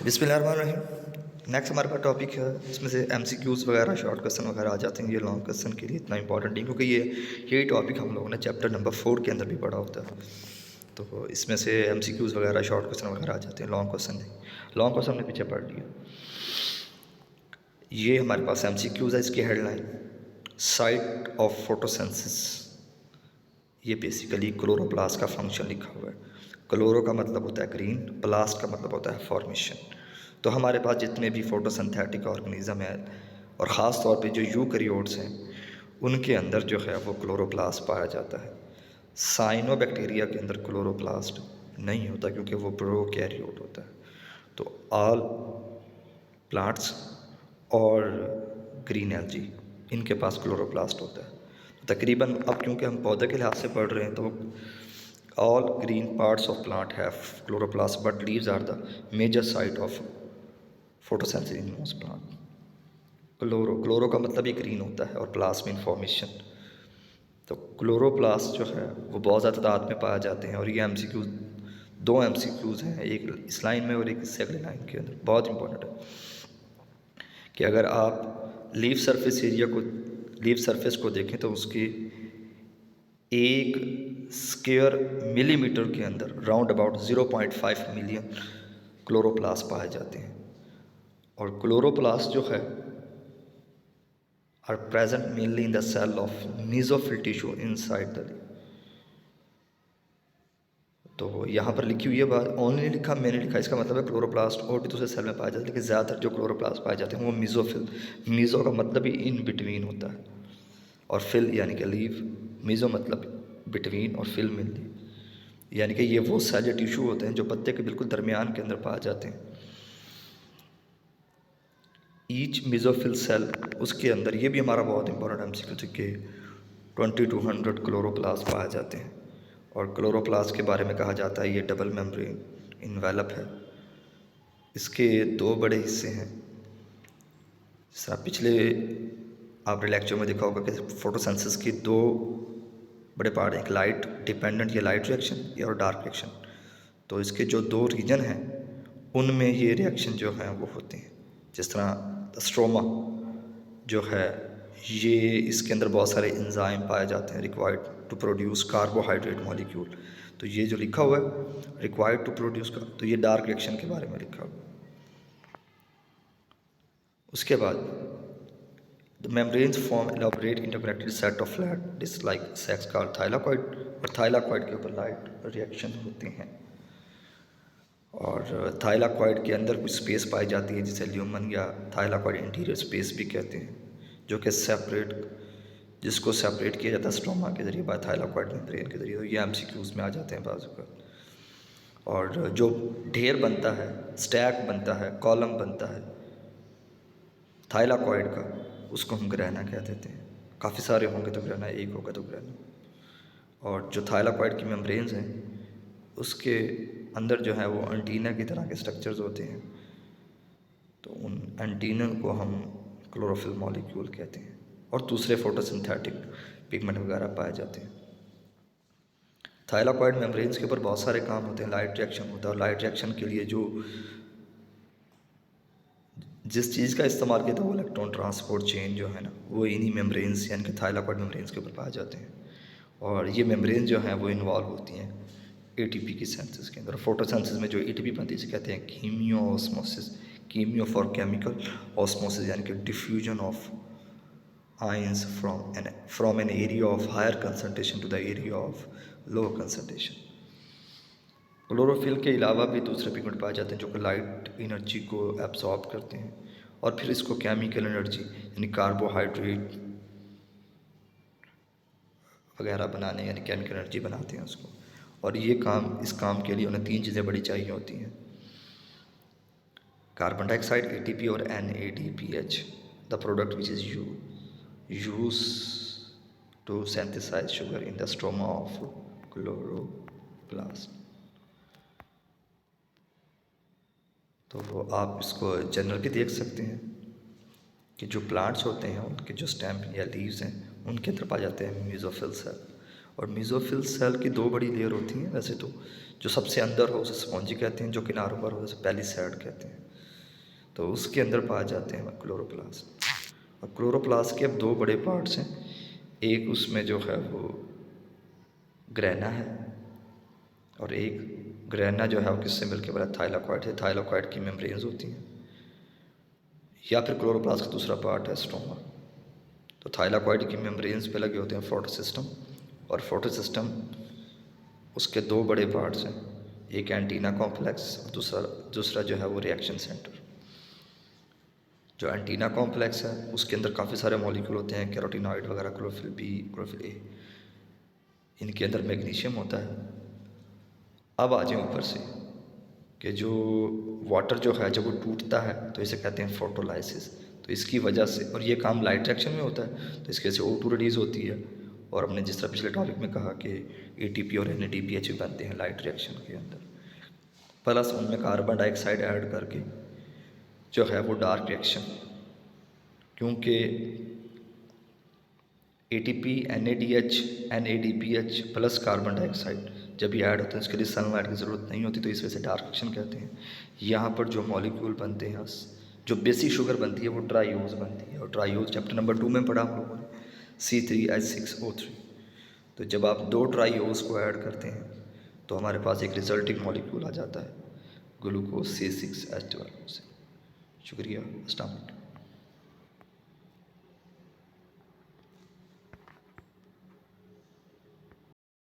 बिस्मिल्लाहिर्रहमानिर्रहीम। नेक्स्ट हमारे पास टॉपिक है, इसमें से एमसीक्यूज़ वगैरह शॉर्ट क्वेश्चन वगैरह आ जाते हैं। ये लॉन्ग क्वेश्चन के लिए इतना इंपॉर्टेंट नहीं, क्योंकि यही टॉपिक हम लोगों ने चैप्टर नंबर 4 के अंदर भी पढ़ा होता है। तो इसमें से एमसीक्यूज़ वगैरह शॉर्ट क्वेश्चन वगैरह आ जाते हैं, लॉन्ग क्वेश्चन नहीं। लॉन्ग क्वेश्चन हमने पीछे पढ़ लिया। ये हमारे पास एमसीक्यूज़ है। इसकी हेडलाइन साइट ऑफ फोटोसिंथेसिस। ये बेसिकली क्लोरोप्लास्ट का फंक्शन लिखा हुआ है। क्लोरो का मतलब होता है ग्रीन, प्लास्ट का मतलब होता है फॉर्मेशन। तो हमारे पास जितने भी फोटोसिंथेटिक ऑर्गेनिज्म है, और ख़ास तौर पे जो यूकैरियोट्स हैं, उनके अंदर जो है वो क्लोरोप्लास्ट पाया जाता है। साइनोबैक्टीरिया के अंदर क्लोरोप्लास्ट नहीं होता, क्योंकि वो प्रोकैरियोट होता है। तो ऑल प्लांट्स और ग्रीन एल्गी, इनके पास क्लोरोप्लास्ट होता है। तो तकरीबन अब क्योंकि हम पौधे के लिहाज से पढ़ रहे हैं, तो all green parts of plant have chloroplast, but leaves are the major site of photosynthesis in most plant. Chloro का मतलब ही ग्रीन होता है, और प्लास्ट मीन फॉर्मेशन। तो क्लोरोप्लास्ट जो है वो बहुत ज़्यादा तादाद में पाए जाते हैं। और ये एमसीक्यूज, दो एमसीक्यूज़ हैं, एक इस लाइन में और एक इससे अगले लाइन के अंदर। बहुत इंपॉर्टेंट है कि अगर आप लीफ सरफेस को देखें, तो उसकी एक स्क्वायर मिलीमीटर के अंदर राउंड अबाउट 0.5 मिलियन क्लोरोप्लास्ट पाए जाते हैं। और क्लोरोप्लास्ट जो है are present mainly in the cell of mesophyll tissue inside the leaf. तो यहाँ पर लिखी हुई है बात, ओनली लिखा, मैंने लिखा, इसका मतलब है क्लोरोप्लास्ट और भी दूसरे सेल में पाए जाते हैं, लेकिन ज़्यादातर जो क्लोरोप्लास्ट पाए जाते हैं वो मीजोफिल। मीजो का मतलब ही इन बिटवीन होता है, और फिल यानी कि लीव। मीजो मतलब बिटवीन, और फिल में लीव, यानी कि ये वो सेल या टिश्यू होते हैं जो पत्ते के बिल्कुल दरमियान के अंदर पाए जाते हैं। ईच मीजोफिल सेल, उसके अंदर, ये भी हमारा बहुत इंपॉर्टेंट एमसीक्यू के 20-100 क्लोरोप्लास्ट पाए जाते हैं। और क्लोरोप्लास्ट के बारे में कहा जाता है ये डबल मेम्ब्रेन इन्वेलप है। इसके दो बड़े हिस्से हैं। जिस तरह पिछले आपने लेक्चर में देखा होगा कि फोटोसिंथेसिस की दो बड़े पार्ट हैं, एक लाइट डिपेंडेंट या लाइट रिएक्शन और डार्क रिएक्शन। तो इसके जो दो रीजन हैं, उनमें ये रिएक्शन जो है वो होते हैं। जिस तरह स्ट्रोमा जो है, ये इसके अंदर बहुत सारे एंजाइम पाए जाते हैं required to produce carbohydrate molecule. तो ये जो लिखा हुआ है रिक्वायर्ड टू प्रोड्यूस, तो ये डार्क रिएक्शन के बारे में लिखा हुआ है। उसके बाद the membranes form elaborate interconnected set of flat disc like sacs called thylakoid. और थाइलाकॉइड के ऊपर लाइट रिएक्शन होते हैं। और थाइलाकॉइड के अंदर कुछ स्पेस पाई जाती है जिसे ल्यूमन या थाइलाकॉइड इंटीरियर स्पेस भी कहते हैं, जो कि जिसको सेपरेट किया जाता है स्ट्रोमा के ज़रिए बाय थाइलाकॉइड मेम्ब्रेन के ज़रिए। तो ये एमसीक्यूज़ में आ जाते हैं बाजू का। और जो ढेर बनता है, स्टैक बनता है, कॉलम बनता है थाइलाकॉइड का, उसको हम ग्रैना कह देते हैं। काफ़ी सारे होंगे तो ग्रैना, एक होगा तो ग्रैना। और जो थाइलाकॉइड की मेम्ब्रेन्स हैं, उसके अंदर जो है वो एंटीना की तरह के स्ट्रक्चर्स होते हैं। तो उन एंटीना को हम क्लोरोफिल मॉलिक्यूल कहते हैं। और दूसरे फोटोसिंथेटिक पिगमेंट वगैरह पाए जाते हैं। थाइलाकॉइड मेम्ब्रेन्स के ऊपर बहुत सारे काम होते हैं। लाइट रिएक्शन होता है, और लाइट रिएक्शन के लिए जिस चीज़ का इस्तेमाल किया था वो इलेक्ट्रॉन ट्रांसपोर्ट चेन जो है ना, वो इन्हीं मेम्ब्रेन्स यानी कि थाइलाकॉइड मेम्ब्रेन्स के ऊपर पाए जाते हैं। और ये मेम्ब्रेन्स जो हैं वो इन्वॉल्व होती हैं एटीपी की सिंथेसिस के अंदर। फोटोसिंथेसिस में जो एटीपी बनती है इसे कहते हैं chemiosmosis. Chemi for chemical, osmosis यानी कि diffusion of ions from an area of higher concentration to the area of lower concentration. Chlorophyll के अलावा भी दूसरे पिगमेंट पाए जाते हैं जो कि लाइट एनर्जी को एब्जॉर्ब करते हैं, और फिर इसको केमिकल एनर्जी यानी कार्बोहाइड्रेट वगैरह बनाने, यानी केमिकल एनर्जी बनाते हैं उसको। और ये इस काम के लिए उन्हें तीन चीज़ें बड़ी चाहिए होती हैं: कार्बन डाइऑक्साइड, एटीपी, और NADPH, the product which is use to synthesize sugar in the stroma of chloroplast. तो आप इसको जनरल भी देख सकते हैं कि जो प्लांट्स होते हैं उनके जो स्टेम या लीव्स हैं, उनके अंदर पाए जाते हैं मीजोफिल सेल। और मीजोफिल सेल की दो बड़ी लेयर होती हैं वैसे तो। जो सबसे अंदर हो उसे स्पॉन्जी कहते हैं, जो किनारों पर हो उसे पैलिसैड कहते हैं। तो उसके अंदर पाए जाते हैं क्लोरोप्लास्ट। और क्लोरोप्लास्ट के अब दो बड़े पार्ट्स हैं, एक उसमें जो है वो ग्रेना है, और एक ग्रेना जो है वो किससे मिलकर बना, थाइलाकॉइड है, थाइलाकॉइड की मेम्ब्रेन्स होती हैं। या फिर क्लोरोप्लास्ट का दूसरा पार्ट है स्ट्रोमा। तो थाइलाकॉइड की मेम्ब्रेन्स पे लगे होते हैं फोटोसिस्टम, और फोटोसिस्टम उसके दो बड़े पार्ट्स हैं, एक एंटीना कॉम्प्लेक्स और दूसरा जो है वो रिएक्शन सेंटर। जो एंटीना कॉम्प्लेक्स है उसके अंदर काफ़ी सारे मॉलिक्यूल होते हैं, कैरोटीनॉइड वगैरह, क्लोरोफिल बी, क्लोरोफिल ए, इनके अंदर मैग्नीशियम होता है। अब आ जाए ऊपर से कि जो वाटर जो है जब वो टूटता है तो इसे कहते हैं फोटोलाइसिस। तो इसकी वजह से, और ये काम लाइट रिएक्शन में होता है, तो इसकी वजह से O2 रिलीज़ होती है। और हमने जिस तरह पिछले टॉपिक में कहा कि ATP और NADPH भी बनते हैं लाइट रिएक्शन के अंदर, प्लस उनमें कार्बन डाइऑक्साइड ऐड करके जो है वो डार्क रिएक्शन, क्योंकि ATP, NADPH plus carbon dioxide जब ये ऐड होते हैं उसके लिए सनलाइट की ज़रूरत नहीं होती, तो इस वजह से डार्क रिएक्शन कहते हैं। यहाँ पर जो मॉलिक्यूल बनते हैं, जो बेसिक शुगर बनती है वो ट्राईओज बनती है, और ट्राईओज चैप्टर नंबर 2 में पढ़ा हम लोगों ने, C3H6O3। तो जब आप दो ट्राईओज को ऐड करते हैं तो हमारे पास एक रिजल्टिंग मॉलिक्यूल आ जाता है ग्लूकोज C6H12। शुक्रिया, अस्सलाम वालेकुम।